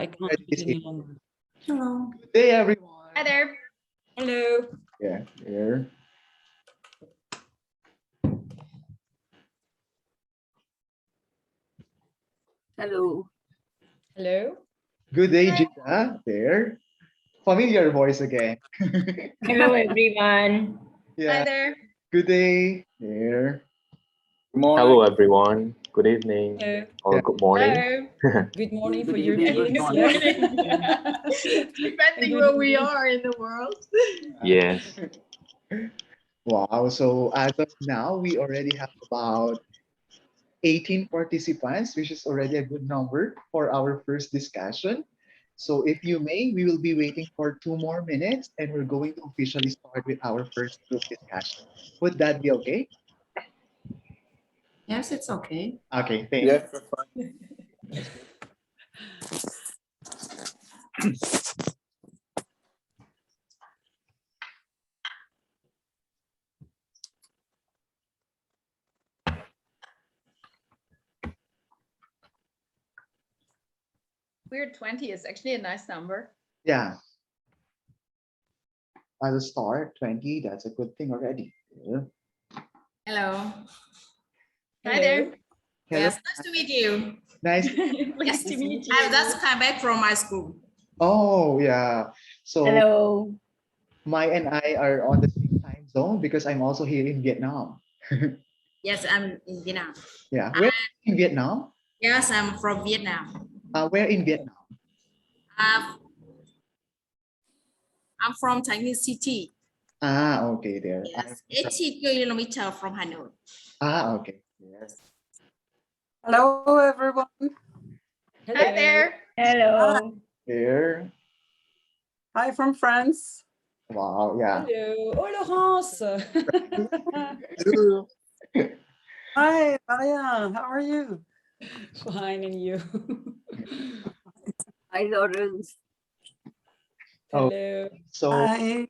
I can't wait any longer. Hello. Good day, everyone. Hi there. Hello. Yeah, here. Hello. Hello. Good day, Gina. There. Familiar voice again. Hello, everyone. Yeah. Hi there. Good day. There. Hello, everyone. Good evening Hello. or good morning. Hello. Good morning for Good your evening, kids. good Yes. Depending Good where we evening. are in the world. Yes. Wow. So as of now, we already have about 18 participants, which is already a good number for our first discussion. So if you may, we will be waiting for 2 more minutes and we're going to officially start with our first group discussion. Would that be okay? Yes, it's okay. Okay, thank you. Weird 20 is actually a nice number. Yeah. As a start, 20, that's a good thing already. Yeah. Hello. Hi Hello. there. Hello. Yes, nice to meet you. Nice. Nice to meet you. I've just come back from my school. Oh, yeah. So Hello. Mai and I are on the same time zone because I'm also here in Vietnam. Yes, I'm in Vietnam. Yeah. Where in Vietnam? Yes, I'm from Vietnam. Where in Vietnam? I'm from Thanh City. Okay, there. Yes, 80 kilometers from Hanoi. Okay. Yes. Hello, everyone. Hello. Hi there. Hello. There. Hi from France. Wow, yeah. Hello. Oh, Laurence. Hello. Hi, Maria. How are you? Fine, and you? Hi, Lawrence. Oh, Hello. so Hi.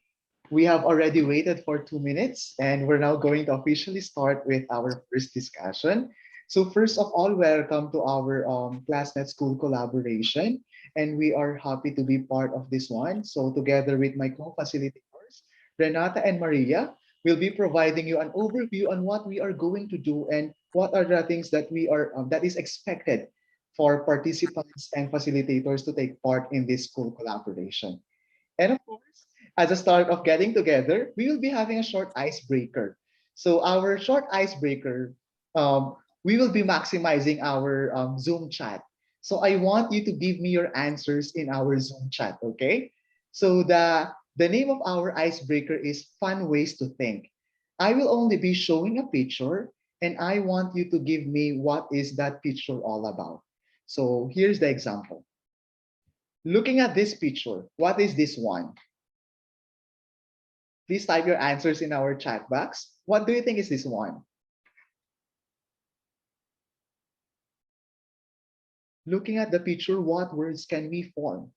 we have already waited for 2 minutes and we're now going to officially start with our first discussion. So first of all, welcome to our ClassNet School Collaboration. And we are happy to be part of this one. So together with my co-facilitators, Renata and Maria, we'll be providing you an overview on what we are going to do and what are the things that we are that is expected for participants and facilitators to take part in this school collaboration. And of course, as a start of getting together, we will be having a short icebreaker. So our short icebreaker, we will be maximizing our Zoom chat. So I want you to give me your answers in our Zoom chat, okay? So the name of our icebreaker is Fun Ways to Think. I will only be showing a picture and I want you to give me what is that picture all about. So here's the example. Looking at this picture, what is this one? Please type your answers in our chat box. What do you think is this one? Looking at the picture, what words can we form?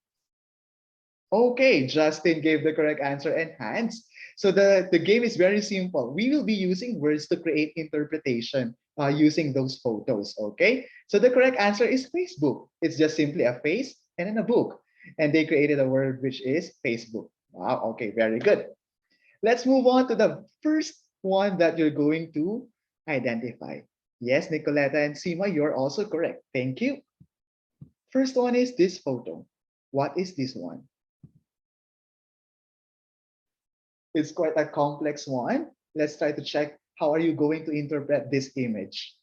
Okay, Justin gave the correct answer and hands. So the game is very simple. We will be using words to create interpretation using those photos, okay? So the correct answer is Facebook. It's just simply a face and then a book. And they created a word which is Facebook. Wow, okay, very good. Let's move on to the first one that you're going to identify. Yes, Nicoletta and Sima, you're also correct. Thank you. First one is this photo. What is this one? It's quite a complex one. Let's try to check how are you going to interpret this image.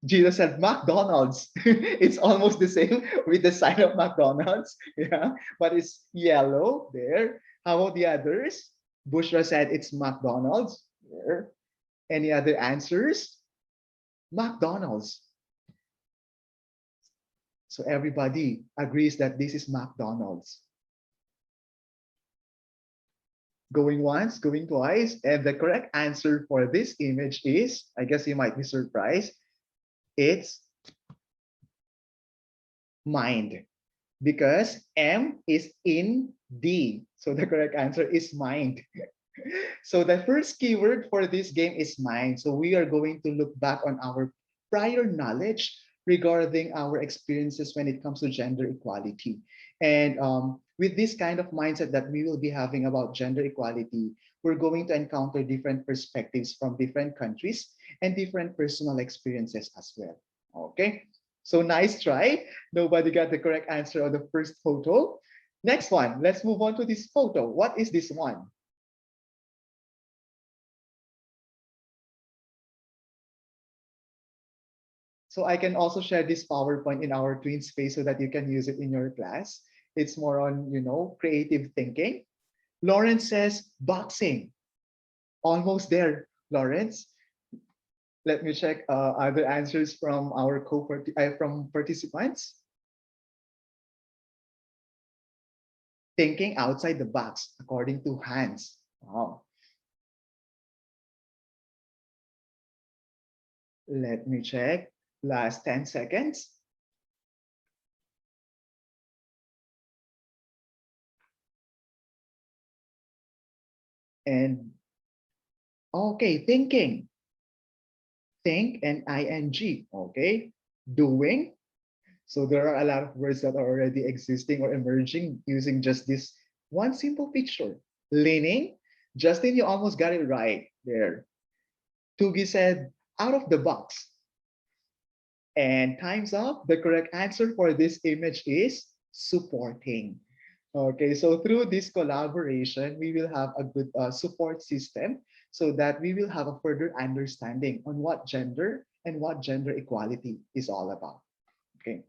Gina said McDonald's. It's almost the same with the sign of McDonald's. Yeah, but it's yellow there. How about the others? Bushra said it's McDonald's. There. Any other answers? McDonald's. So everybody agrees that this is McDonald's. Going once, going twice, and the correct answer for this image is, I guess you might be surprised, it's mind, because M is in D. So the correct answer is mind. So the first keyword for this game is mind. So we are going to look back on our prior knowledge regarding our experiences when it comes to gender equality. And with this kind of mindset that we will be having about gender equality, we're going to encounter different perspectives from different countries and different personal experiences as well. Okay, so nice try. Nobody got the correct answer on the first photo. Next one, let's move on to this photo. What is this one? So I can also share this PowerPoint in our twin space so that you can use it in your class. It's more on, creative thinking. Lawrence says boxing. Almost there, Lawrence. Let me check other answers from our from participants. Thinking outside the box, according to Hans. Wow. Let me check. Last 10 seconds. And okay, thinking. Think and ing. Okay, doing. So there are a lot of words that are already existing or emerging using just this one simple picture. Leaning. Justin, you almost got it right there. Tugi said, out of the box. And time's up. The correct answer for this image is supporting. Okay, so through this collaboration, we will have a good support system so that we will have a further understanding on what gender and what gender equality is all about. Okay,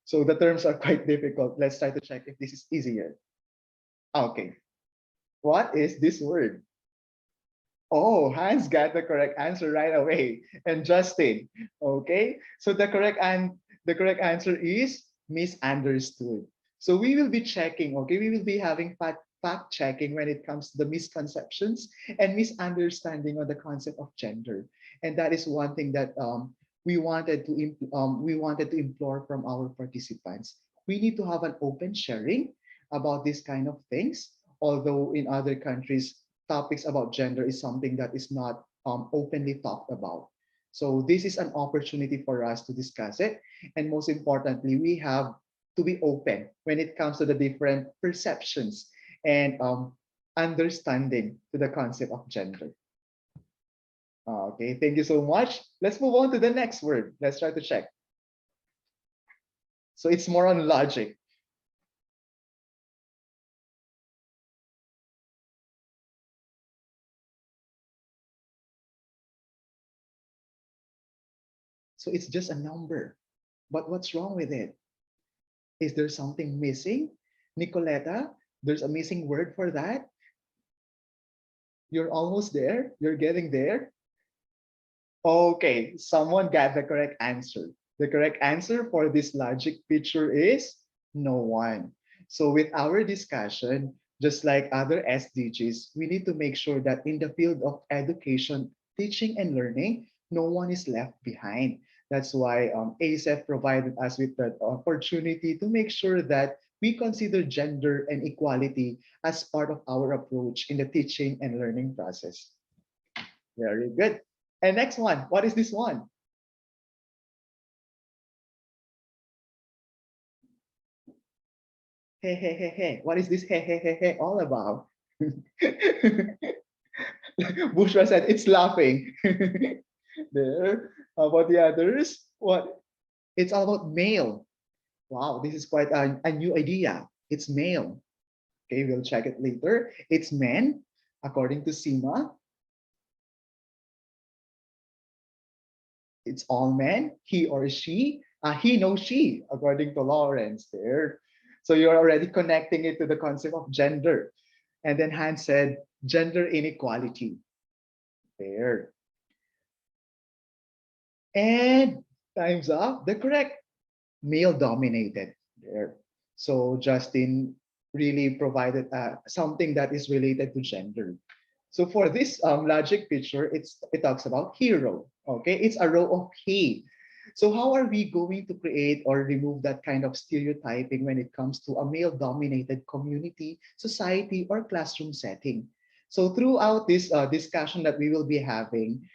so the terms are quite difficult. Let's try to check if this is easier. Okay, what is this word? Oh, Hans got the correct answer right away. And Justin, okay? So the correct answer is misunderstood. So we will be checking, okay? We will be having fact checking when it comes to the misconceptions and misunderstanding on the concept of gender. And that is one thing that we wanted to implore from our participants. We need to have an open sharing about these kind of things. Although in other countries, topics about gender is something that is not openly talked about. So this is an opportunity for us to discuss it. And most importantly, we have to be open when it comes to the different perceptions and understanding to the concept of gender. Okay, thank you so much. Let's move on to the next word. Let's try to check. So it's more on logic. So it's just a number. But what's wrong with it? Is there something missing? Nicoletta, there's a missing word for that? You're almost there. You're getting there. Okay, someone got the correct answer. The correct answer for this logic picture is no one. So with our discussion, just like other SDGs, we need to make sure that in the field of education, teaching and learning, no one is left behind. That's why ASEF provided us with that opportunity to make sure that we consider gender and equality as part of our approach in the teaching and learning process. Very good. And next one, what is this one? Hey, hey, hey, hey. What is this hey, hey, hey, hey all about? Bushra said it's laughing. There. How about the others? What? It's all about male. Wow, this is quite a new idea. It's male. Okay, we'll check it later. It's men, according to Sima. It's all men, he or she, he, no, she, according to Lawrence there. So you're already connecting it to the concept of gender. And then Hans said, gender inequality. There. And time's up. The correct male dominated there. So Justin really provided something that is related to gender. So for this logic picture, it talks about hero. Okay, it's a row of he. So how are we going to create or remove that kind of stereotyping when it comes to a male-dominated community, society, or classroom setting? So throughout this discussion that we will be having,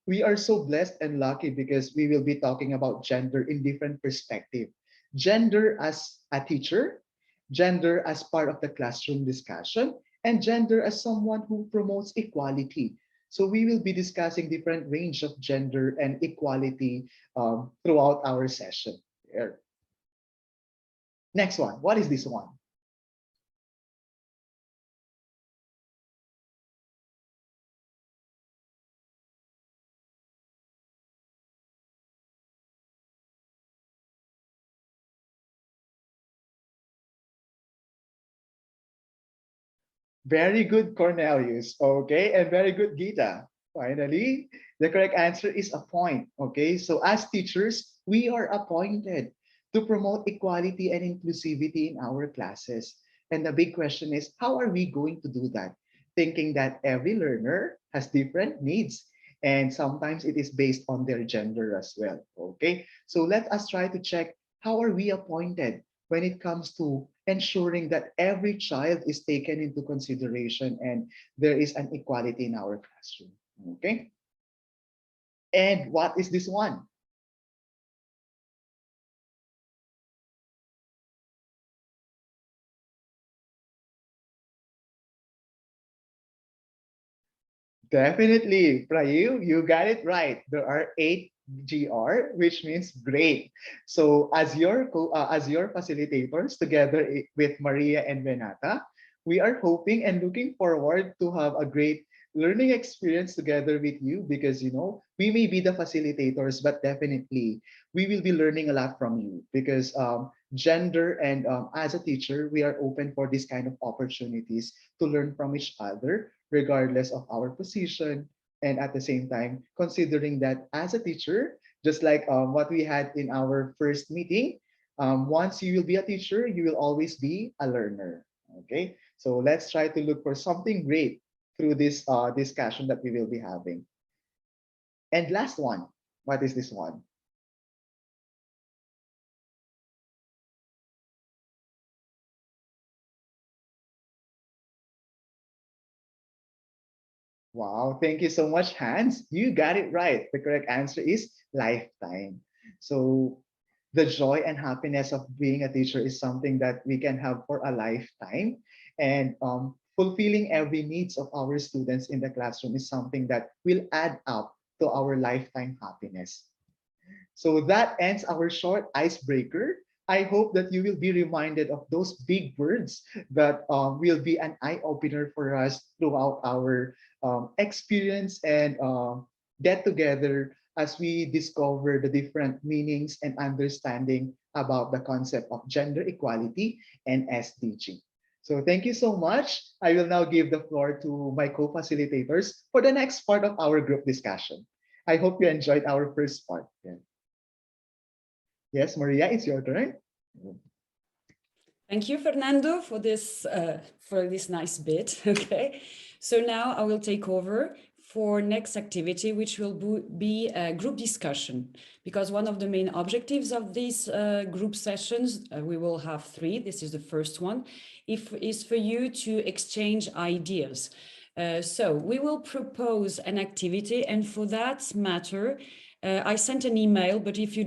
we are so blessed and lucky because we will be talking about gender in different perspective. Gender as a teacher, gender as part of the classroom discussion, and gender as someone who promotes equality. So we will be discussing different range of gender and equality throughout our session. Here. Next one. What is this one? Very good, Cornelius. Okay, and very good, Gita. Finally, the correct answer is a point. Okay, so as teachers, we are appointed to promote equality and inclusivity in our classes. And the big question is, how are we going to do that? Thinking that every learner has different needs, and sometimes it is based on their gender as well. Okay, so let us try to check how are we appointed when it comes to ensuring that every child is taken into consideration and there is an equality in our classroom. Okay. And what is this one? Definitely, Prayu, you got it right. There are 8 GR, which means great. So as your facilitators, together with Maria and Renata, we are hoping and looking forward to have a great learning experience together with you because we may be the facilitators, but definitely we will be learning a lot from you because gender and as a teacher, we are open for this kind of opportunities to learn from each other regardless of our position. And at the same time, considering that as a teacher, just like what we had in our first meeting, once you will be a teacher, you will always be a learner. Okay, so let's try to look for something great through this discussion that we will be having. And last one, what is this one? Wow, thank you so much, Hans. You got it right. The correct answer is lifetime. So the joy and happiness of being a teacher is something that we can have for a lifetime. And fulfilling every needs of our students in the classroom is something that will add up to our lifetime happiness. So that ends our short icebreaker. I hope that you will be reminded of those big words that will be an eye opener for us throughout our experience and get together as we discover the different meanings and understanding about the concept of gender equality and SDG. So thank you so much. I will now give the floor to my co-facilitators for the next part of our group discussion. I hope you enjoyed our first part. Yeah. Yes, Maria, it's your turn. Thank you, Fernando, for this nice bit. Okay, so now I will take over for next activity, which will be a group discussion, because one of the main objectives of these group sessions, we will have 3. This is the first one, is for you to exchange ideas. So we will propose an activity, and for that matter, I sent an email, but if you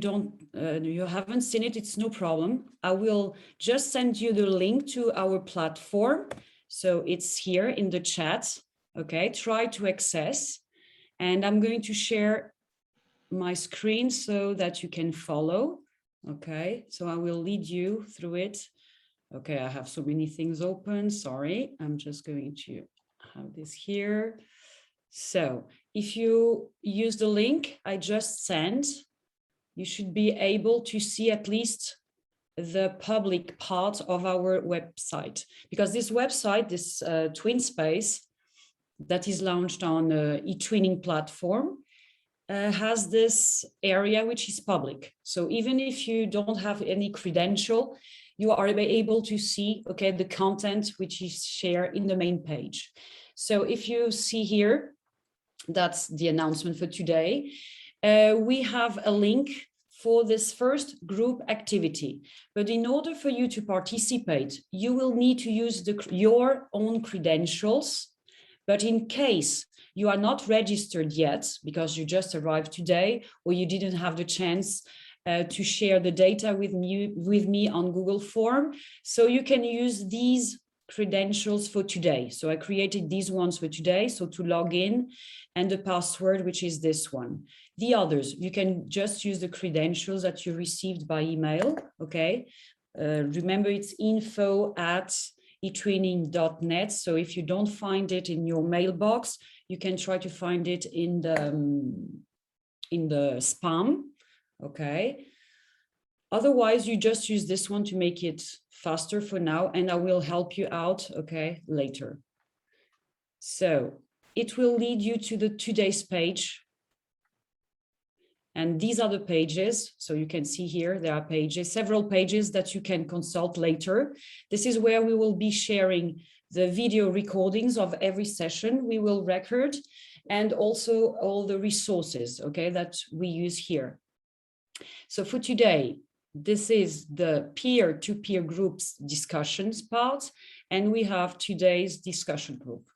you haven't seen it, it's no problem. I will just send you the link to our platform. So it's here in the chat. Okay, try to access. And I'm going to share my screen so that you can follow. Okay, so I will lead you through it. Okay, I have so many things open. Sorry, I'm just going to have this here. So if you use the link I just sent, you should be able to see at least the public part of our website, because this website, this TwinSpace that is launched on eTwinning platform, has this area which is public. So even if you don't have any credential, you are able to see, okay, the content which is shared in the main page. So if you see here, that's the announcement for today. We have a link for this first group activity. But in order for you to participate, you will need to use your own credentials But in case you are not registered yet because you just arrived today or you didn't have the chance to share the data with me on Google Form, so you can use these credentials for today. So I created these ones for today, so to log in, and the password, which is this one. The others, you can just use the credentials that you received by email, okay? Remember, it's info@etraining.net. So if you don't find it in your mailbox, you can try to find it in the spam, okay? Otherwise, you just use this one to make it faster for now, and I will help you out, okay, later. So it will lead you to the today's page. And these are the pages. So you can see here, there are pages, several pages that you can consult later. This is where we will be sharing the video recordings of every session we will record, and also all the resources, okay, that we use here. So for today, this is the peer-to-peer groups discussions part, and we have today's discussion group.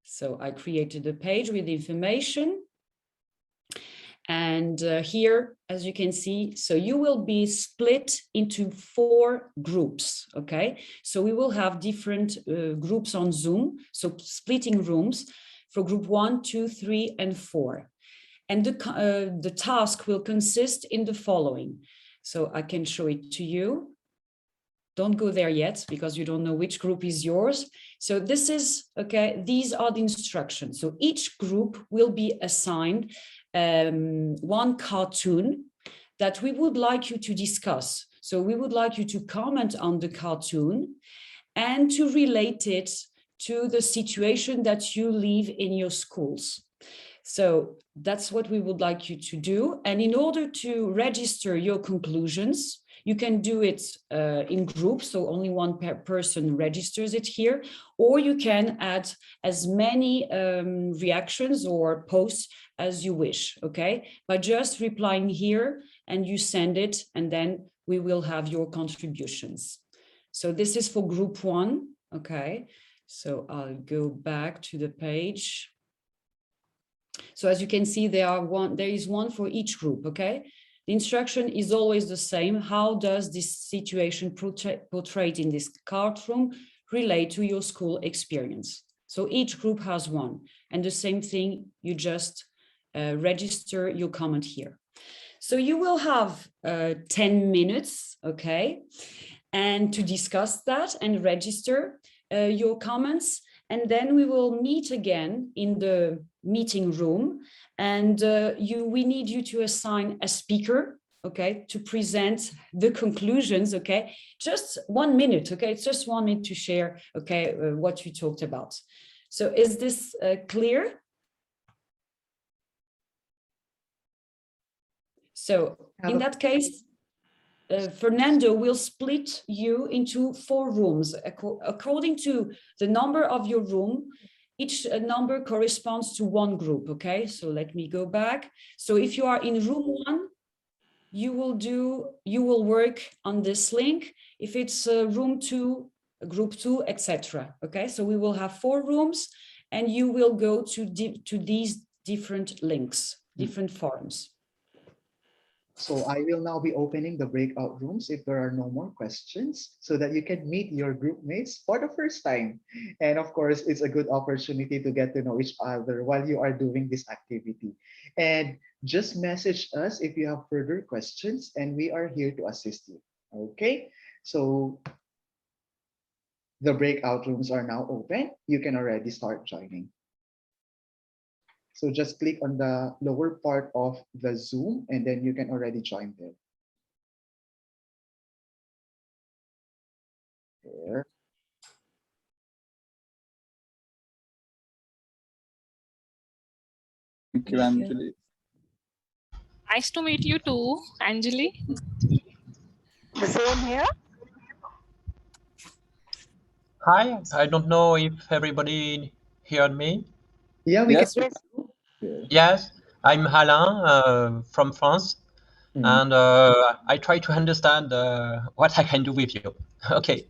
So I created a page with information. And here, as you can see, so you will be split into 4 groups, okay? So we will have different groups on Zoom, so splitting rooms for group 1, 2, 3, and 4. And the task will consist in the following. So I can show it to you. Don't go there yet because you don't know which group is yours. So this is, okay, these are the instructions. So each group will be assigned one cartoon that we would like you to discuss. So we would like you to comment on the cartoon and to relate it to the situation that you live in your schools. So that's what we would like you to do. And in order to register your conclusions, you can do it in groups, so only one person registers it here, or you can add as many reactions or posts as you wish, okay? By just replying here, and you send it, and then we will have your contributions. So this is for group 1, okay? So I'll go back to the page. So as you can see, there is one for each group, okay? The instruction is always the same. How does this situation portrayed in this cartoon relate to your school experience? So each group has one, and the same thing, you just register your comment here. So you will have 10 minutes, okay, and to discuss that and register your comments. And then we will meet again in the meeting room, and we need you to assign a speaker, okay, to present the conclusions, okay? Just 1 minute, okay? It's just 1 minute to share, okay, what you talked about. So is this clear? So in that case, Fernando will split you into 4 rooms. According to the number of your room, each number corresponds to 1 group, okay? So let me go back. So if you are in room 1, you will work on this link. If it's room 2, group 2, etc. Okay, so we will have 4 rooms, and you will go to these different links, different forums. So I will now be opening the breakout rooms if there are no more questions, so that you can meet your group mates for the first time. And of course, it's a good opportunity to get to know each other while you are doing this activity. And just message us if you have further questions, and we are here to assist you. Okay, so the breakout rooms are now open. You can already start joining. So just click on the lower part of the Zoom, and then you can already join there. There. Thank you, Anjali. Nice to meet you too, Anjali. The same here. Hi, I don't know if everybody heard me. Yeah, we Yes. can. Yes, I'm Alain from France, and I try to understand what I can do with you. Okay,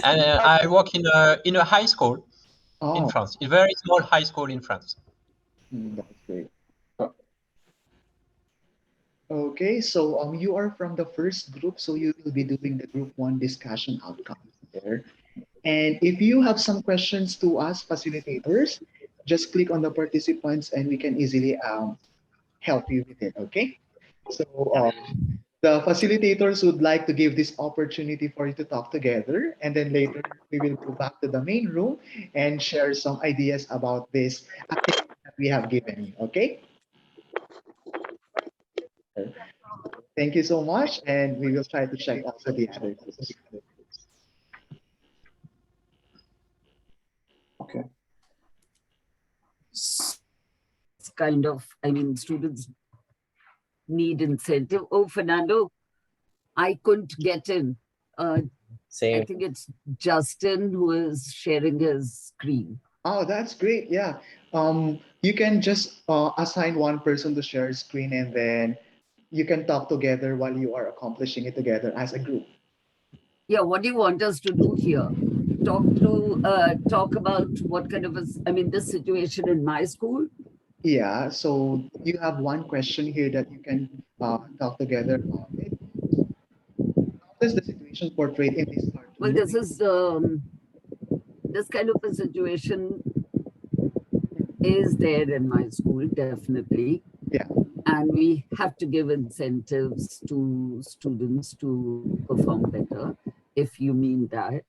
and I work in a high school, Oh, France. A very small high school in France. that's great. Okay, so you are from the first group, so you will be doing the group 1 discussion outcomes there. And if you have some questions to us facilitators, just click on the participants and we can easily help you with it, okay? So the facilitators would like to give this opportunity for you to talk together, and then later we will go back to the main room and share some ideas about this activity that we have given you, okay? Thank you so much, and we will try to check also the other groups. Okay. It's kind of, I mean, students need incentive. Oh, Fernando, I couldn't get in. I Same. think it's Justin who is sharing his screen. Oh, that's great. Yeah. You can just assign one person to share screen, and then you can talk together while you are accomplishing it together as a group. Yeah, what do you want us to do here? Talk about what kind of I mean, this situation in my school. Yeah. So you have one question here that you can talk together about it. How does the situation portrayed in this cartoon? Well, this is this kind of a situation is there in my school, definitely. Yeah. And we have to give incentives to students to perform better, if you mean that.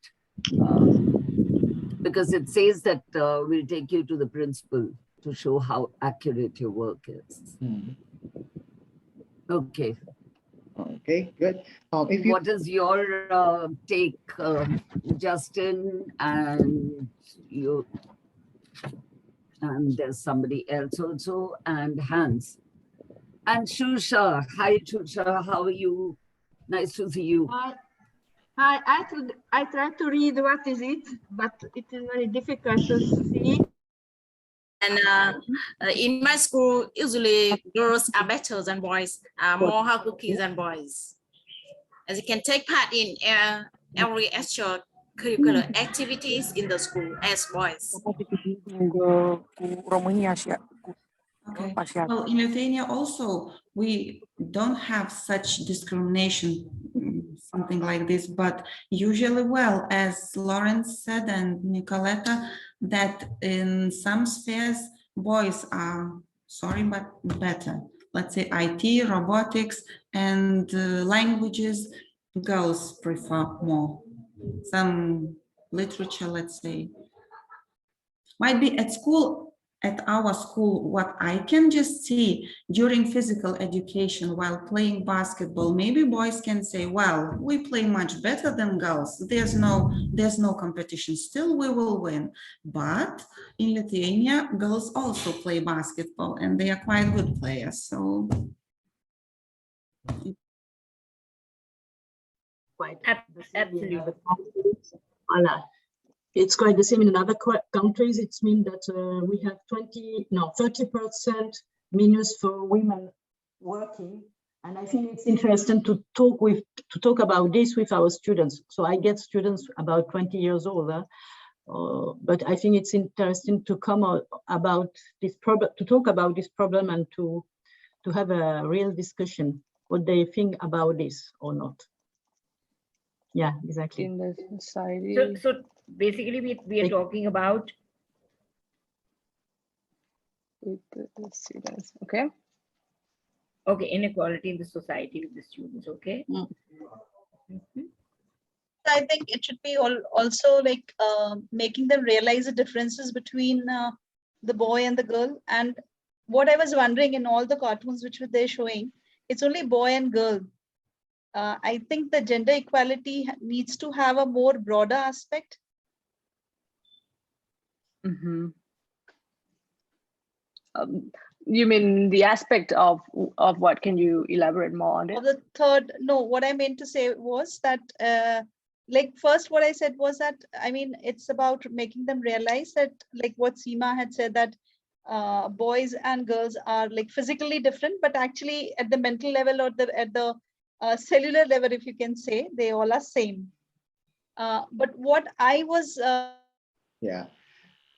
Because it says that we'll take you to the principal to show how accurate your work is. Okay. Okay, good. What is your take, Justin, and you? And there's somebody else also, and Hans. And Shusha. Hi, Shusha. How are you? Nice to see you. Hi, I tried to read what is it, but it is very difficult to see. And in my school, usually girls are better than boys, more hardworking than boys. As you can take part in every extracurricular activities in the school as boys. Okay. Well, in Lithuania also, we don't have such discrimination, something like this, but usually, well, as Lawrence said and Nicoletta, that in some spheres, boys are, sorry, but better. Let's say IT, robotics, and languages, girls prefer more. Some literature, let's say. Might be at school, at our school, what I can just see during physical education while playing basketball, maybe boys can say, well, we play much better than girls. There's no competition. Still, we will win. But in Lithuania, girls also play basketball and they are quite good players. So Quite absolutely. It's quite the same in other countries. It means that we have 30% minus for women working, and I think it's interesting to talk about this with our students. So I get students about 20 years old, but I think it's interesting to come about this problem, to talk about this problem, and to have a real discussion what they think about this or not. Yeah, exactly. In the society. So basically, we are talking about with the students. Okay. Okay, inequality in the society with the students. Okay. I think it should be also like making them realize the differences between the boy and the girl. And what I was wondering, in all the cartoons which they're showing, it's only boy and girl. I think the gender equality needs to have a more broader aspect. You mean the aspect of what? Can you elaborate more on it? The third, no, what I meant to say was that, like first what I said was that, I mean, it's about making them realize that, like what Seema had said, that boys and girls are like physically different, but actually at the mental level or at the cellular level, if you can say, they all are same. But what I was yeah,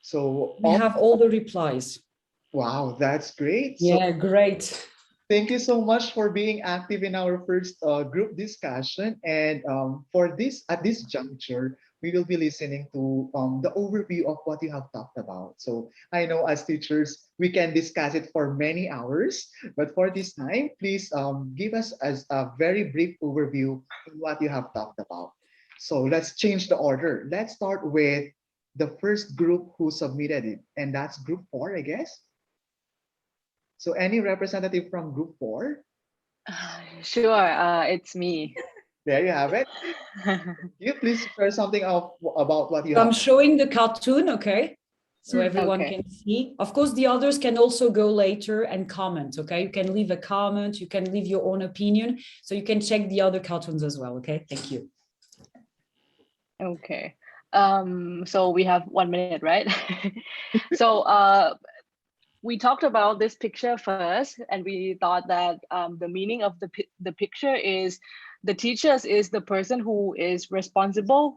So We have all the replies. wow, that's great. Yeah, great. Thank you so much for being active in our first group discussion. And for this, at this juncture, we will be listening to the overview of what you have talked about. So I know as teachers, we can discuss it for many hours, but for this time, please give us as a very brief overview of what you have talked about. So let's change the order. Let's start with the first group who submitted it, and that's group 4, I guess. So any representative from group 4? Sure, it's me. There you have it. You please share something about what you I'm have. showing the cartoon, okay? So everyone Okay. can see. Of course, the others can also go later and comment, okay? You can leave a comment, you can leave your own opinion. So you can check the other cartoons as well, okay? Thank you. Okay. So we have 1 minute, right? So we talked about this picture first, and we thought that the meaning of the picture is the teachers is the person who is responsible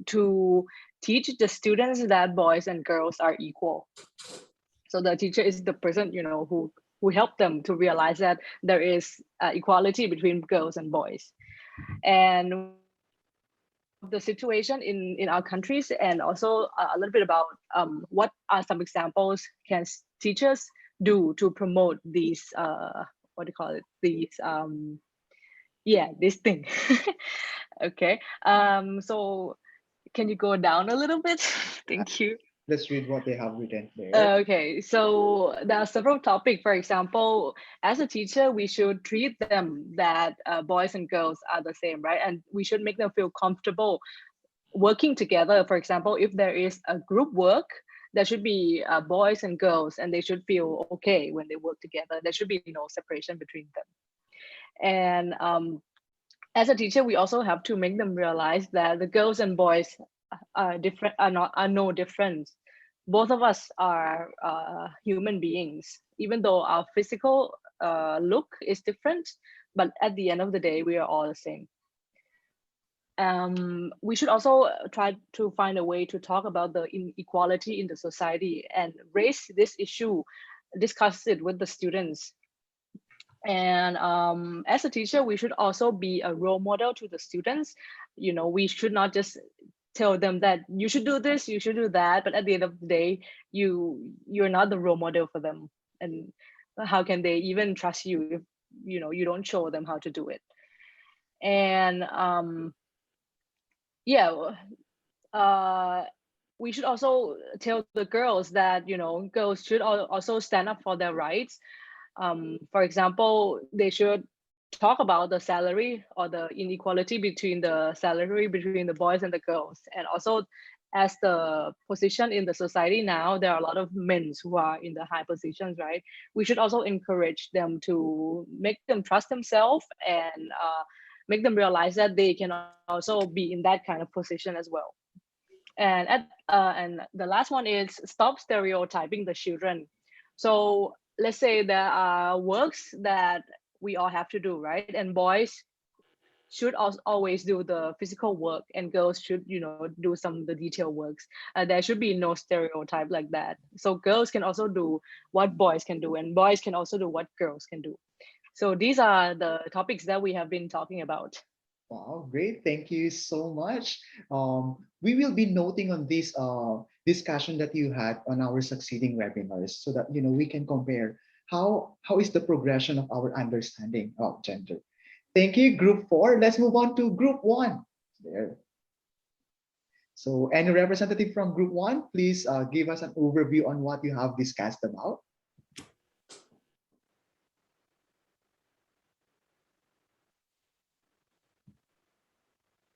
to teach the students that boys and girls are equal. So the teacher is the person, you know, who helped them to realize that there is equality between girls and boys. And the situation in our countries, and also a little bit about what are some examples can teachers do to promote these what do you call it, these this thing. Okay, so can you go down a little bit? Thank you. Let's read what they have written there. Okay, so there are several topics. For example, as a teacher, we should treat them that boys and girls are the same, right? And we should make them feel comfortable working together. For example, if there is a group work, there should be boys and girls, and they should feel okay when they work together. There should be no separation between them. And as a teacher, we also have to make them realize that the girls and boys are different, are no different. Both of us are human beings, even though our physical look is different, but at the end of the day, we are all the same. We should also try to find a way to talk about the inequality in the society and raise this issue, discuss it with the students. And as a teacher, we should also be a role model to the students. You know, we should not just tell them that you should do this, you should do that, but at the end of the day, you're not the role model for them. And how can they even trust you if you don't show them how to do it? And we should also tell the girls that girls should also stand up for their rights. For example, they should talk about the salary or the inequality between the salary between the boys and the girls. And also, as the position in the society now, there are a lot of men who are in the high positions, right? We should also encourage them to make them trust themselves and make them realize that they can also be in that kind of position as well. And the last one is stop stereotyping the children. So let's say there are works that we all have to do, right? And boys should always do the physical work, and girls should do some of the detail works. There should be no stereotype like that. So girls can also do what boys can do, and boys can also do what girls can do. So these are the topics that we have been talking about. Wow, great. Thank you so much. We will be noting on this discussion that you had on our succeeding webinars so that we can compare how is the progression of our understanding of gender. Thank you, group 4. Let's move on to group 1. There. So any representative from group 1, please give us an overview on what you have discussed about.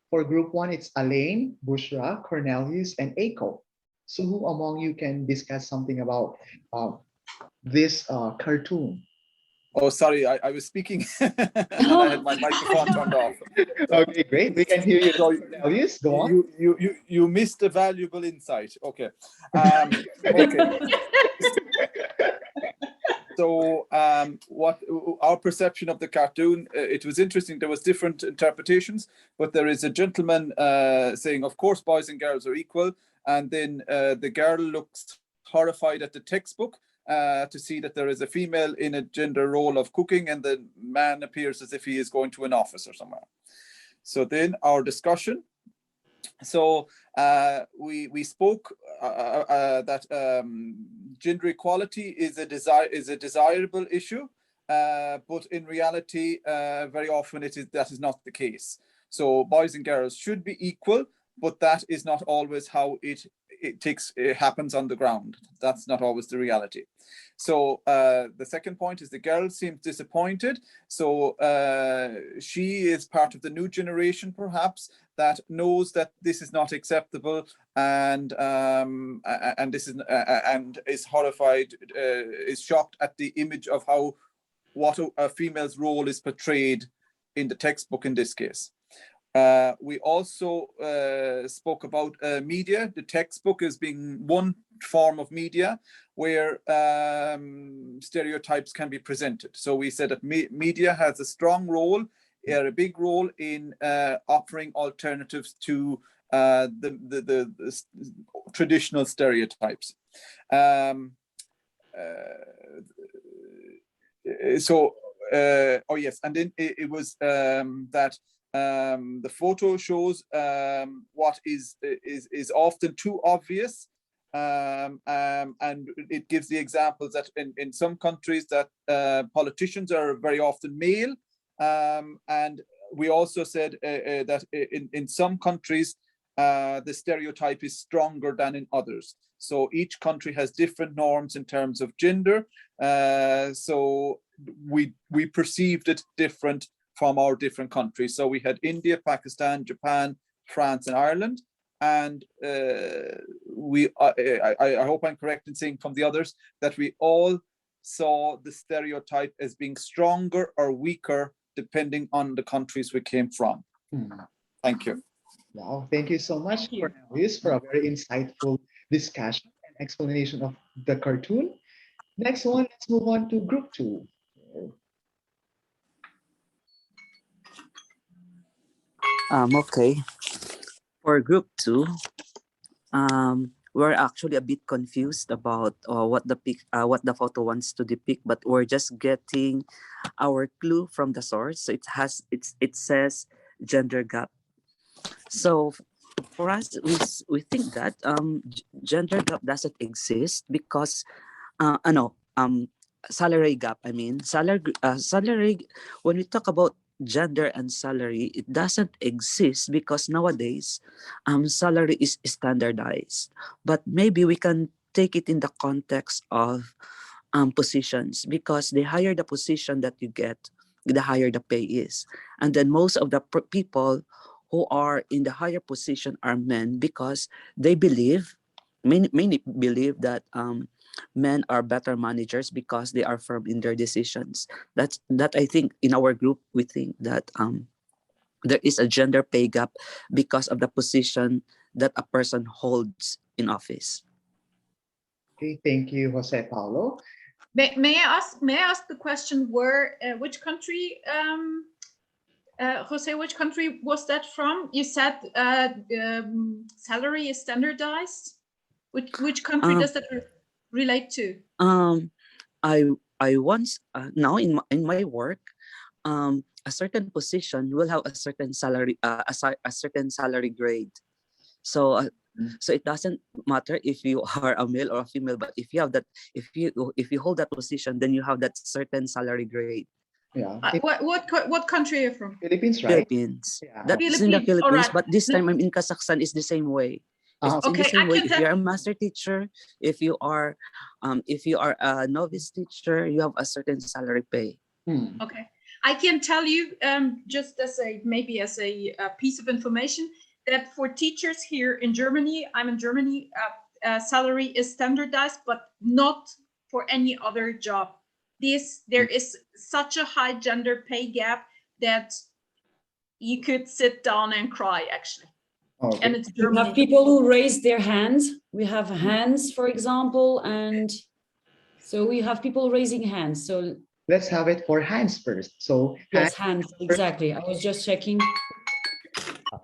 For group 1, it's Elaine, Bushra, Cornelius, and Aiko. So who among you can discuss something about this cartoon? Oh, sorry, I was speaking and I had my microphone turned off. Okay, great. We can hear you. So Cornelius, go on. You missed a valuable insight. Okay. Okay. So what our perception of the cartoon, it was interesting. There was different interpretations, but there is a gentleman saying, of course, boys and girls are equal. And then the girl looks horrified at the textbook to see that there is a female in a gender role of cooking, and the man appears as if he is going to an office or somewhere. So then our discussion. So we spoke that gender equality is a desirable issue, but in reality, very often that is not the case. So boys and girls should be equal, but that is not always how it happens on the ground. That's not always the reality. So the second point is the girl seems disappointed. So she is part of the new generation, perhaps, that knows that this is not acceptable, and is horrified, is shocked at the image of what a female's role is portrayed in the textbook in this case. We also spoke about media. The textbook as being one form of media where stereotypes can be presented. So we said that media has a strong role, a big role in offering alternatives to the traditional stereotypes. Oh yes, and then it was that the photo shows what is often too obvious, and it gives the examples that in some countries that politicians are very often male, and we also said that in some countries the stereotype is stronger than in others. So each country has different norms in terms of gender, so we perceived it different from our different countries. So we had India, Pakistan, Japan, France, and Ireland. And I hope I'm correct in saying from the others that we all saw the stereotype as being stronger or weaker depending on the countries we came from. Thank you. Wow, thank you so much for a very insightful discussion and explanation of the cartoon. Next one, let's move on to group 2. Okay. For group 2, we're actually a bit confused about what the photo wants to depict, but we're just getting our clue from the source. So it says gender gap. So for us, we think that gender gap doesn't exist because salary gap. I mean salary. When we talk about gender and salary, it doesn't exist because nowadays salary is standardized, but maybe we can take it in the context of positions, because the higher the position that you get, the higher the pay is. And then most of the people who are in the higher position are men, because they believe, many believe that men are better managers because they are firm in their decisions. That I think in our group, we think that there is a gender pay gap because of the position that a person holds in office. Okay, thank you, Jose Paulo. May I ask the question which country, Jose, which country was that from? You said salary is standardized. Which country does that relate to? I once now in my work, a certain position will have a certain salary, a certain salary grade. So it doesn't matter if you are a male or a female, but if you have that, if you hold that position, then you have that certain salary grade. Yeah. What country are you from? Philippines, right? Philippines. Yeah. That's in the Philippines, but this time I'm in Kazakhstan. It's the same way. It's in the same way. If you're a master teacher, if you are a novice teacher, you have a certain salary pay. Okay, I can tell you just as a piece of information that for teachers here in Germany, I'm in Germany, salary is standardized, but not for any other job. There is such a high gender pay gap that you could sit down and cry, actually. Okay. And it's We Germany. have people who raise their hands. We have hands, for example, and So we have people raising hands. So let's have it for hands first. So yes, hands, exactly. I was just checking.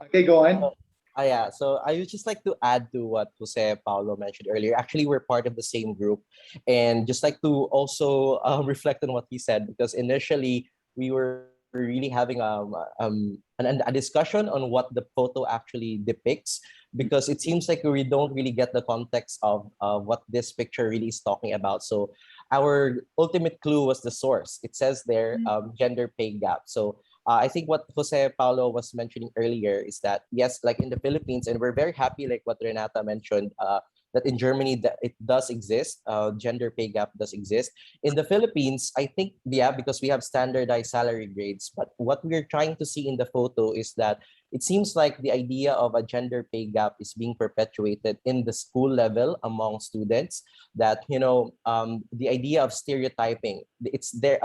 Okay, go on. Yeah, so I would just like to add to what Jose Paulo mentioned earlier. Actually, we're part of the same group, and just like to also reflect on what he said, because initially we were really having a discussion on what the photo actually depicts, because it seems like we don't really get the context of what this picture really is talking about. So our ultimate clue was the source. It says there, gender pay gap. So I think what Jose Paulo was mentioning earlier is that, yes, like in the Philippines, and we're very happy, like what Renata mentioned, that in Germany that it does exist, gender pay gap does exist. In the Philippines, I think, yeah, because we have standardized salary grades, but what we're trying to see in the photo is that it seems like the idea of a gender pay gap is being perpetuated in the school level among students, that, you know, the idea of stereotyping, it's there,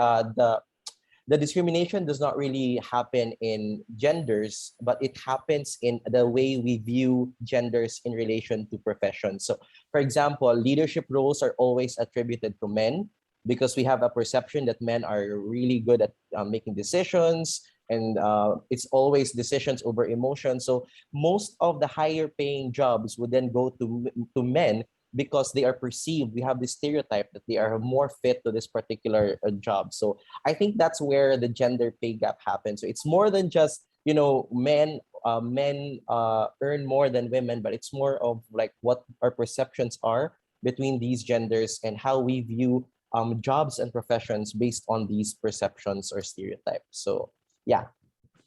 the discrimination does not really happen in genders, but it happens in the way we view genders in relation to professions. So, for example, leadership roles are always attributed to men because we have a perception that men are really good at making decisions, and it's always decisions over emotion. So most of the higher paying jobs would then go to men, because they are perceived, we have this stereotype that they are more fit to this particular job. So I think that's where the gender pay gap happens. So it's more than just, you know, men earn more than women, but it's more of like what our perceptions are between these genders and how we view jobs and professions based on these perceptions or stereotypes. So yeah.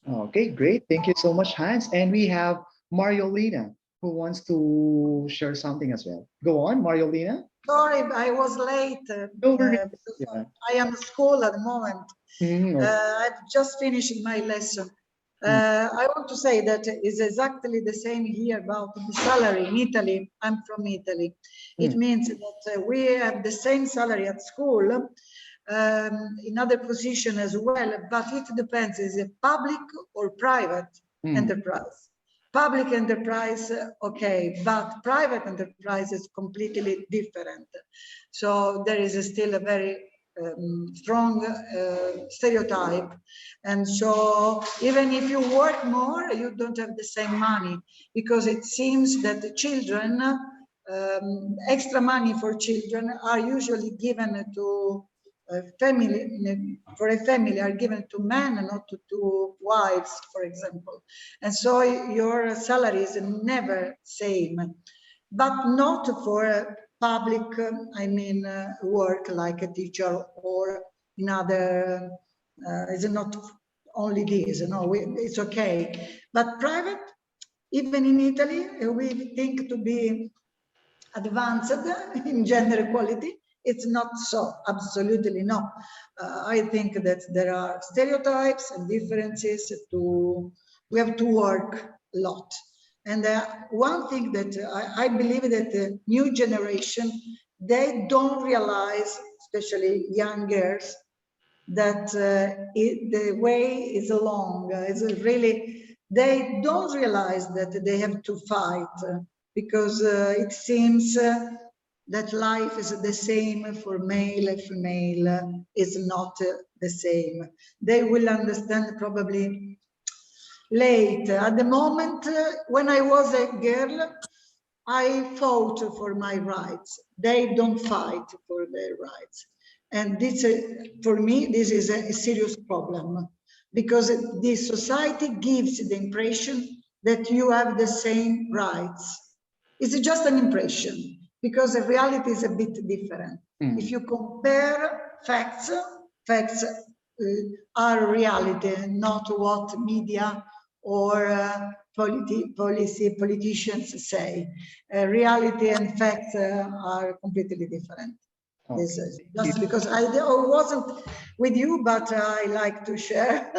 Okay, great. Thank you so much, Hans. And we have Mariolina, who wants to share something as well. Go on, Mariolina. Sorry, I was late. No worries. Because I am at school at the moment. I've just finished my lesson. I want to say that it's exactly the same here about the salary in Italy. I'm from Italy. It means that we have the same salary at school, in other position as well, but it depends, is it public or private enterprise? Public enterprise, okay, but private enterprise is completely different. So there is still a very strong stereotype. And so even if you work more, you don't have the same money, because it seems that the children, extra money for children are usually given to family, for a family are given to men and not to wives, for example. And so your salary is never same, but not for public, I mean, work like a teacher or in other, is not only this, no, it's okay. But private, even in Italy, we think to be advanced in gender equality. It's not so, absolutely no. I think that there are stereotypes and differences we have to work a lot. And one thing that I believe that the new generation, they don't realize, especially young girls, that the way is long. It's really, they don't realize that they have to fight, because it seems that life is the same for male and female is not the same. They will understand probably late. At the moment, when I was a girl, I fought for my rights. They don't fight for their rights. And this, for me, this is a serious problem, because this society gives the impression that you have the same rights. It's just an impression, because the reality is a bit different. If you compare facts, facts are reality, not what media or politicians say. Reality and facts are completely different. This is just because I wasn't with you, but I like to share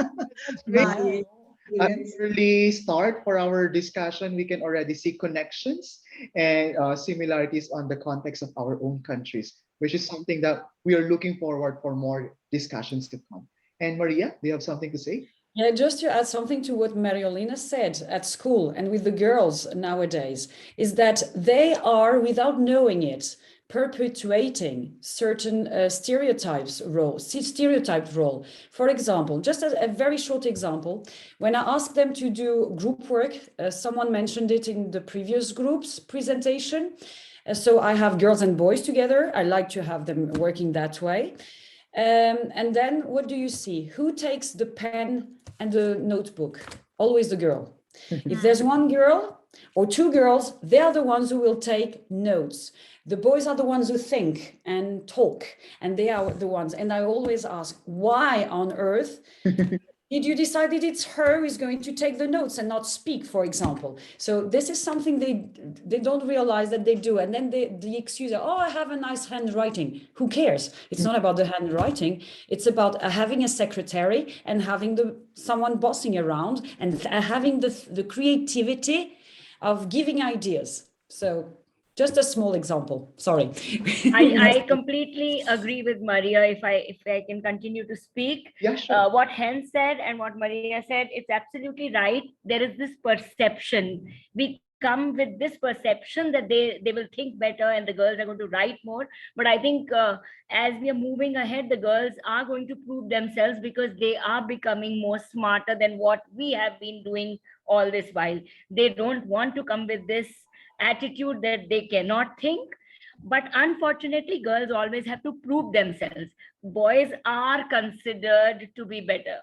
my experience. Early start for our discussion, we can already see connections and similarities on the context of our own countries, which is something that we are looking forward for more discussions to come. And Maria, do you have something to say? Yeah, just to add something to what Mariolina said at school and with the girls nowadays, is that they are, without knowing it, perpetuating certain stereotyped role. For example, just a very short example, when I ask them to do group work, someone mentioned it in the previous group's presentation. So I have girls and boys together. I like to have them working that way. And then what do you see? Who takes the pen and the notebook? Always the girl. If there's one girl or two girls, they are the ones who will take notes. The boys are the ones who think and talk, and they are the ones. And I always ask, why on earth did you decide that it's her who is going to take the notes and not speak, for example? So this is something they don't realize that they do. And then the excuse, oh, I have a nice handwriting. Who cares? It's not about the handwriting. It's about having a secretary and having someone bossing around and having the creativity of giving ideas. So just a small example. Sorry. I completely agree with Maria. If I can continue to speak, yeah, sure. What Hen said and what Maria said, it's absolutely right. There is this perception. We come with this perception that they will think better and the girls are going to write more. But I think as we are moving ahead, the girls are going to prove themselves because they are becoming more smarter than what we have been doing all this while. They don't want to come with this attitude that they cannot think, but unfortunately girls always have to prove themselves. Boys are considered to be better,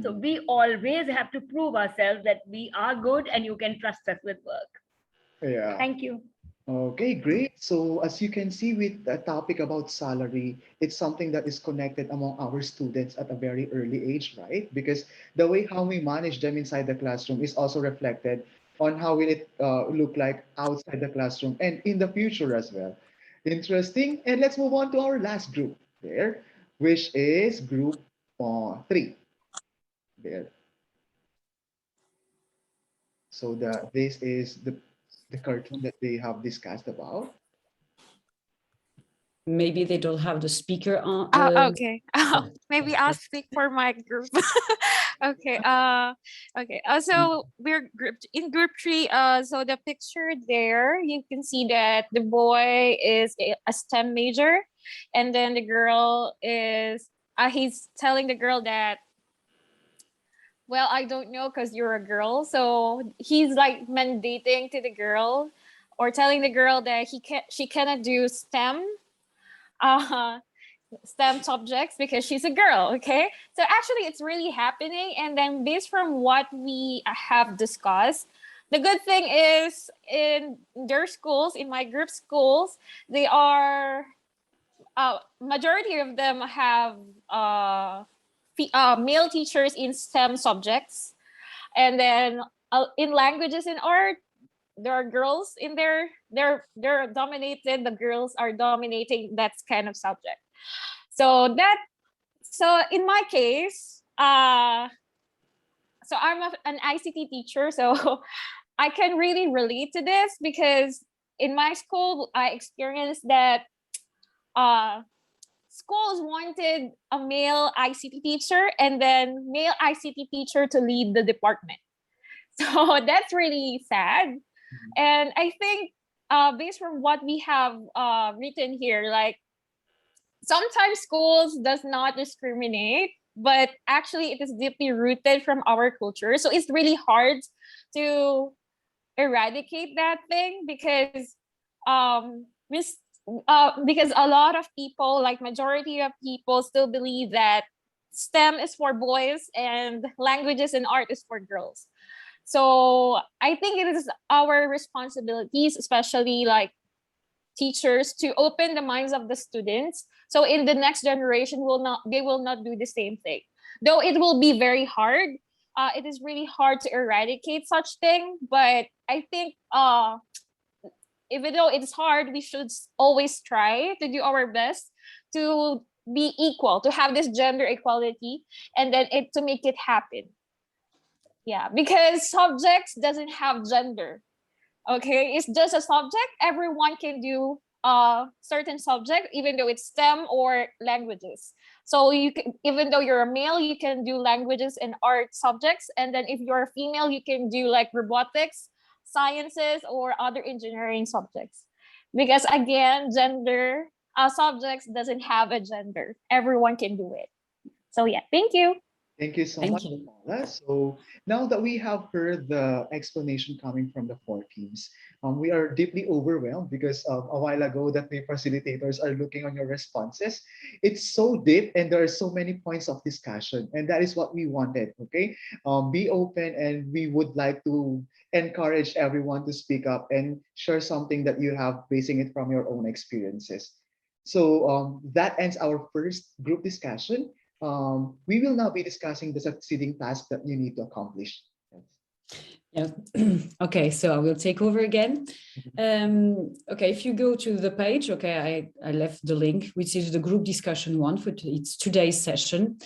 so we always have to prove ourselves that we are good and you can trust us with work. Yeah. Thank you. Okay, great. So as you can see with the topic about salary, it's something that is connected among our students at a very early age, right? Because the way how we manage them inside the classroom is also reflected on how will it look like outside the classroom and in the future as well. Interesting. And let's move on to our last group there, which is group 3. There. So this is the cartoon that they have discussed about. Maybe they don't have the speaker on. Okay. Maybe I'll speak for my group. Okay. Okay. So we're grouped in group 3. So the picture there, you can see that the boy is a STEM major, and then the girl is. He's telling the girl that, well, I don't know because you're a girl. So he's like mandating to the girl, or telling the girl that she cannot do STEM subjects because she's a girl. Okay, so actually it's really happening. And then based from what we have discussed, the good thing is in their schools, in my group schools, they are majority of them have male teachers in STEM subjects, and then in languages and art, there are girls in there. They're dominated. The girls are dominating that kind of subject. So in my case, so I'm an ICT teacher, so I can really relate to this because in my school I experienced that schools wanted a male ICT teacher and then male ICT teacher to lead the department. So that's really sad. And I think based from what we have written here, like sometimes schools does not discriminate, but actually it is deeply rooted from our culture. So it's really hard to eradicate that thing because a lot of people, like majority of people, still believe that STEM is for boys and languages and art is for girls. So I think it is our responsibilities, especially like teachers, to open the minds of the students. So in the next generation, they will not do the same thing. Though it will be very hard. It is really hard to eradicate such thing. But I think even though it's hard, we should always try to do our best to be equal, to have this gender equality, and then to make it happen. Yeah, because subjects doesn't have gender. Okay, it's just a subject. Everyone can do a certain subject, even though it's STEM or languages. So you can, even though you're a male, you can do languages and art subjects, and then if you're a female, you can do like robotics, sciences, or other engineering subjects. Because again, gender subjects doesn't have a gender. Everyone can do it. So yeah, thank you. Thank you so much, Paula. So now that we have heard the explanation coming from the four teams, we are deeply overwhelmed because a while ago that the facilitators are looking on your responses. It's so deep and there are so many points of discussion, and that is what we wanted. Okay, be open, and we would like to encourage everyone to speak up and share something that you have, basing it from your own experiences. So that ends our first group discussion. We will now be discussing the succeeding tasks that you need to accomplish. Yeah. Okay, so I will take over again. Okay, if you go to the page, okay, I left the link, which is the group discussion one for it's today's session.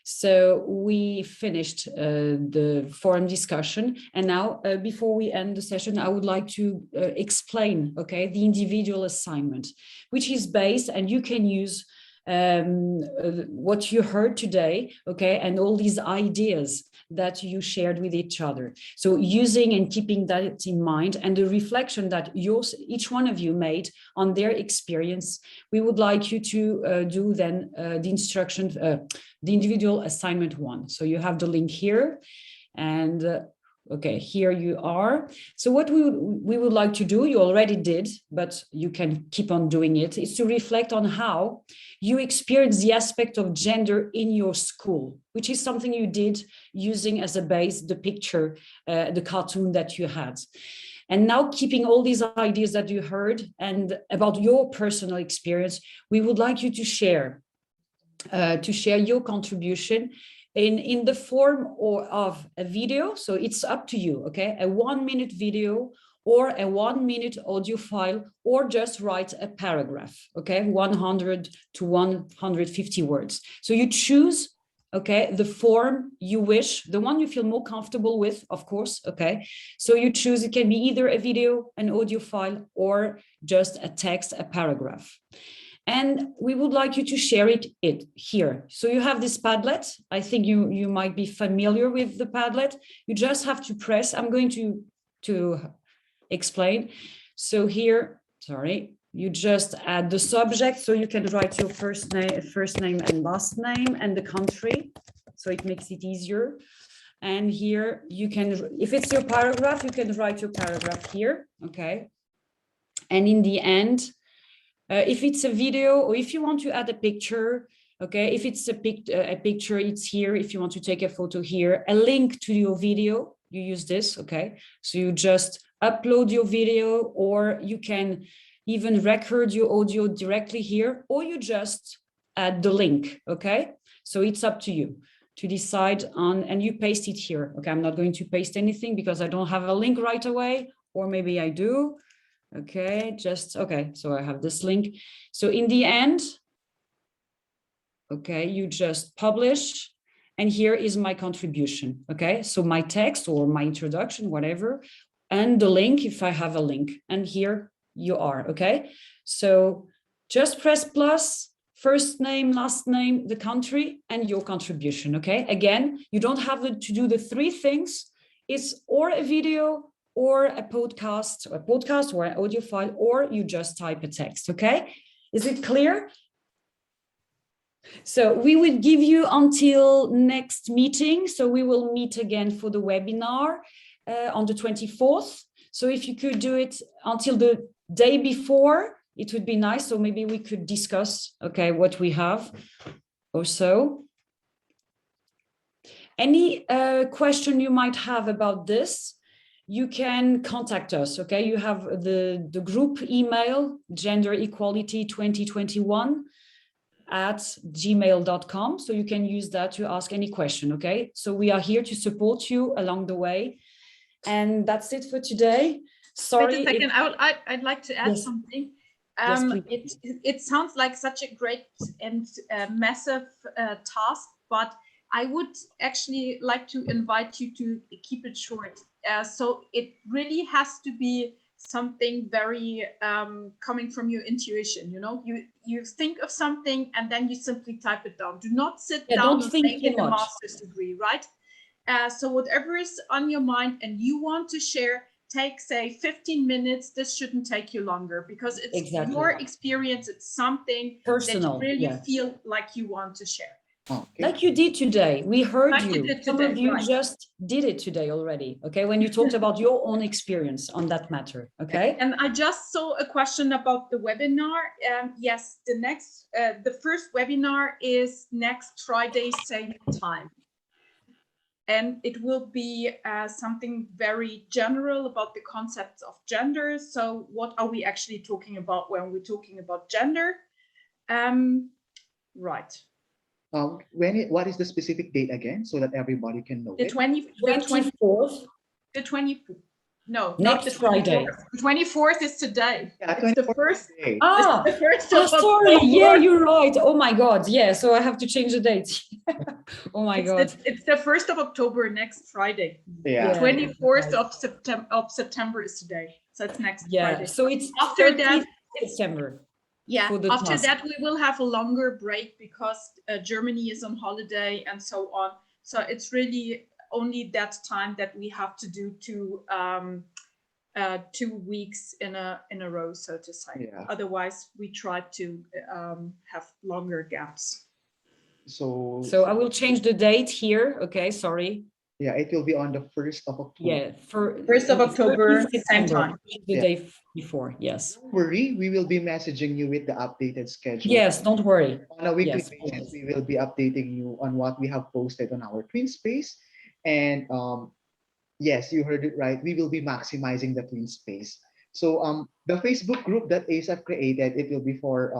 So we finished the forum discussion, and now before we end the session, I would like to explain, okay, the individual assignment, which is based, and you can use what you heard today, okay, and all these ideas that you shared with each other. So using and keeping that in mind, and the reflection that each one of you made on their experience, we would like you to do then the instruction, the individual assignment one. So you have the link here, and okay, here you are. So what we would like to do, you already did, but you can keep on doing it, is to reflect on how you experience the aspect of gender in your school, which is something you did using as a base the picture, the cartoon that you had. And now, keeping all these ideas that you heard and about your personal experience, we would like you to share your contribution in the form of a video. So it's up to you, okay? A 1-minute video or a 1-minute audio file, or just write a paragraph, okay? 100 to 150 words. So you choose, okay, the form you wish, the one you feel more comfortable with, of course, okay? So you choose, it can be either a video, an audio file, or just a text, a paragraph. And we would like you to share it here. So you have this Padlet. I think you might be familiar with the Padlet. You just have to press. I'm going to explain. So here, sorry, you just add the subject. So you can write your first name and last name and the country. So it makes it easier. And here you can, if it's your paragraph, you can write your paragraph here, okay? And in the end, if it's a video, or if you want to add a picture, okay, if it's a picture, it's here. If you want to take a photo here, a link to your video, you use this, okay? So you just upload your video, or you can even record your audio directly here, or you just add the link, okay? So it's up to you to decide on, and you paste it here. Okay, I'm not going to paste anything because I don't have a link right away, or maybe I do. Okay, okay, so I have this link. So in the end, okay, you just publish, and here is my contribution, okay? So my text or my introduction, whatever, and the link if I have a link, and here you are, okay? So just press plus, first name, last name, the country, and your contribution, okay? Again, you don't have to do the 3 things. It's or a video, or a podcast or an audio file, or you just type a text, okay? Is it clear? So we will give you until next meeting. So we will meet again for the webinar on the 24th. So if you could do it until the day before, it would be nice. So maybe we could discuss, okay, what we have or so. Any question you might have about this, you can contact us, okay? You have the group email, genderequality2021@gmail.com. So you can use that to ask any question, okay? So we are here to support you along the way. And that's it for today. Sorry. Wait a second, I'd like to add something. It sounds like such a great and massive task, but I would actually like to invite you to keep it short. So it really has to be something very coming from your intuition. You know, you think of something and then you simply type it down. Do not sit down and make it a master's degree, right? So whatever is on your mind and you want to share, take, say, 15 minutes, this shouldn't take you longer because it's Exactly. your experience. It's something Personal, that you really yeah. feel like you want to share. Like you did today. We heard Like you. did Some today, of you right. just did it today already. Okay, when you talked about your own experience on that matter. Okay. And I just saw a question about the webinar. Yes, the first webinar is next Friday, same time. And it will be something very general about the concepts of gender. So what are we actually talking about when we're talking about gender? Right. What is the specific date again, so that everybody can know The it? 24th. The 24th. No, Next not the 24th. Friday. The 24th is today. Yeah, It's the first. Ah, it's the first oh, of sorry. October. Yeah, you're right. Oh my God. Yeah, so I have to change the date. Oh my God. It's the 1st of October, next Friday. Yeah. The 24th of September is today. So it's next Friday. So it's after that, September. Yeah, for the after task. that we will have a longer break because Germany is on holiday and so on. So it's really only that time that we have to do 2 weeks in a row, so to say. Yeah. Otherwise, we try to have longer gaps. So I will change the date here. Okay, sorry. yeah, it will be on the 1st of October. Yeah, for 1st of October, same September, time. the Yeah. day before. Yes. Don't worry, we will be messaging you with the updated schedule. Yes, don't worry. On a weekly Yes, basis, we will be updating you on what we have posted on our Twin Space. And yes, you heard it right. We will be maximizing the Twin Space. So the Facebook group that ASAP created, it will be for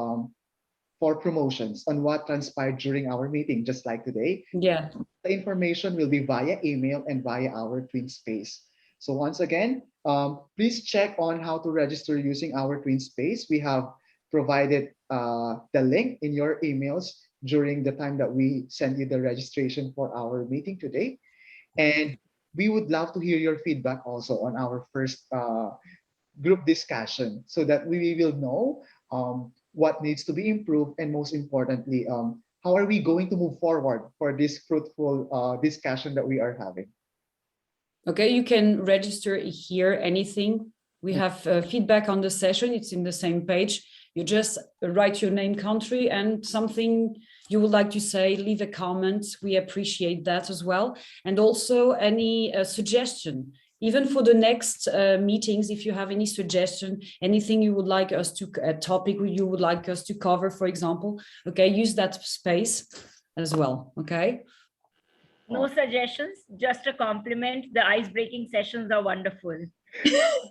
promotions on what transpired during our meeting, just like today. Yeah. The information will be via email and via our Twin Space. So once again, please check on how to register using our Twin Space. We have provided the link in your emails during the time that we send you the registration for our meeting today. And we would love to hear your feedback also on our first group discussion so that we will know what needs to be improved, and most importantly, how are we going to move forward for this fruitful discussion that we are having. Okay, you can register here anything. We have feedback on the session. It's in the same page. You just write your name, country, and something you would like to say, leave a comment. We appreciate that as well. And also any suggestion, even for the next meetings, if you have any suggestion, anything you would like us to, a topic you would like us to cover, for example, okay, use that space as well, okay? No suggestions, just a compliment. The ice-breaking sessions are wonderful.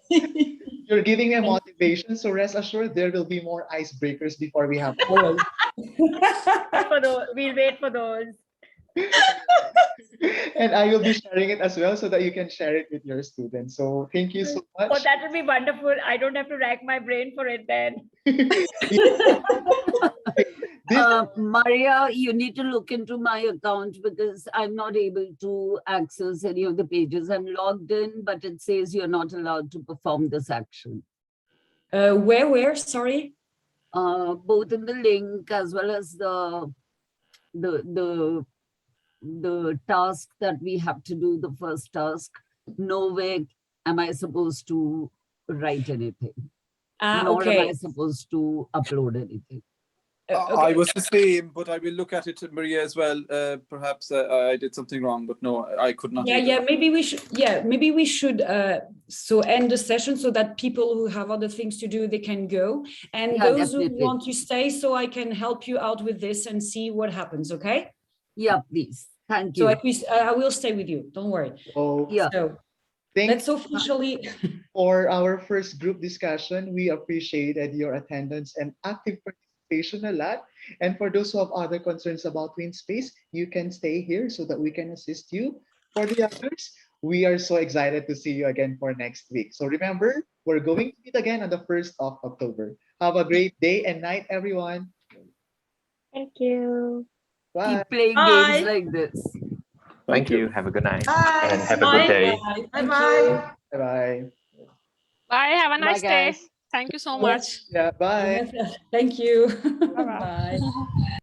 You're giving me motivation, so rest assured there will be more icebreakers before we have. We'll wait for those. And I will be sharing it as well so that you can share it with your students. So thank you so much. Oh, that would be wonderful. I don't have to rack my brain for it then. Maria, you need to look into my account because I'm not able to access any of the pages. I'm logged in, but it says you're not allowed to perform this action. Where, sorry? Both in the link as well as the task that we have to do, the first task. Nowhere am I supposed to write anything. Nor am I supposed to upload anything. I was the same, but I will look at it, Maria, as well. Perhaps I did something wrong, but no, I could not. Maybe we should. Yeah, maybe we should. So end the session so that people who have other things to do, they can go, and those who want to stay, so I can help you out with this and see what happens. Okay? Yeah, please. Thank you. So at least I will stay with you. Don't worry. Oh, yeah. So let's officially. For our first group discussion, we appreciated your attendance and active participation a lot. And for those who have other concerns about Twin Space, you can stay here so that we can assist you. For the others, we are so excited to see you again for next week. So remember, we're going to meet again on the 1st of October. Have a great day and night, everyone. Thank you. Bye. Keep playing games like this. Thank you. Have a good night. Bye. And have a good day. Bye-bye. Bye-bye. Bye. Have a nice day. guys. Thank you so much. Yeah, bye. Thank you. Bye-bye. Bye.